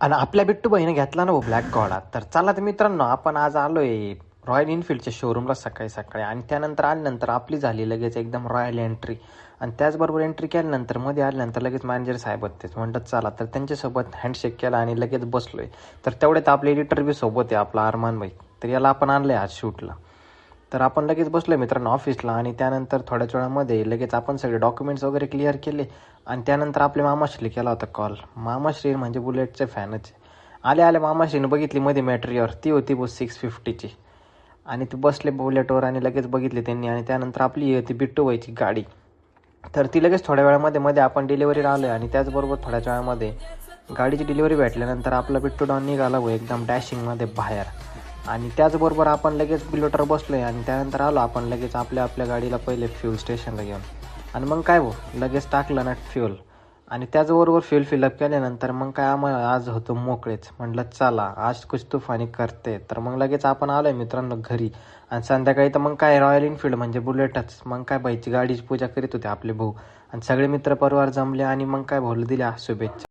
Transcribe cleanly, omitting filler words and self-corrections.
आणि आपल्या बिट्टू भाईने घेतला ना ब्लॅक घोडा. तर चला तर मित्रांनो, आपण आज आलोय रॉयल एनफिल्डच्या शोरूमला सकाळी सकाळी. आणि त्यानंतर आल्यानंतर आपली झाली लगेच एकदम रॉयल एंट्री. आणि त्याचबरोबर एंट्री केल्यानंतर मध्ये आल्यानंतर लगेच मॅनेजर साहेब होतेच म्हणतात चला, तर त्यांच्यासोबत हँडशेक केला आणि लगेच बसलोय. तर तेवढ्यात आपले एडिटर बी सोबत आहे, आपला अरमान भाई. तर याला आपण आणलंय आज शूटला. तर आपण लगेच बसलोय मित्रांनो ऑफिसला. आणि त्यानंतर थोड्याच वेळामध्ये लगेच आपण सगळे डॉक्युमेंट्स वगैरे क्लिअर केले. आणि त्यानंतर आपल्या मामाश्री केला होता कॉल. मामाश्री म्हणजे बुलेटचे फॅनच. आले आले मामाश्रीने बघितली मध्ये मॅटेरियर, ती होती 650ची. आणि ते बसले बुलेटवर आणि लगेच बघितले त्यांनी. आणि त्यानंतर आपली होती बिट्टू व्हायची गाडी. तर ती लगेच थोड्या वेळामध्ये आपण डिलिव्हरीला आलो. आणि त्याचबरोबर थोड्याच वेळामध्ये गाडीची डिलिव्हरी भेटल्यानंतर आपला बिट्टू डॉन निघाला हो एकदम डॅशिंगमध्ये बाहेर. आणि त्याचबरोबर आपण लगेच बुलेटवर बसलो आहे. आणि त्यानंतर आलो आपण लगेच आपल्या गाडीला पहिले फ्यूल स्टेशनला घेऊन. आणि मग काय लगेच टाकलं ना फ्यूल. आणि त्याचबरोबर फ्यूल फिलअप केल्यानंतर मग काय आम्हाला आज होतो मोकळेच. म्हटलं चला आज कुछ तुफानी करते. तर मग लगेच आपण आलो आहे मित्रांनो घरी. आणि संध्याकाळी तर मग काय रॉयल एनफिल्ड म्हणजे बुलेटच. मग काय भाईची गाडीची पूजा करीत होते आपले भाऊ. आणि सगळे मित्रपरिवार जमले आणि मग काय भाऊला दिल्या शुभेच्छा.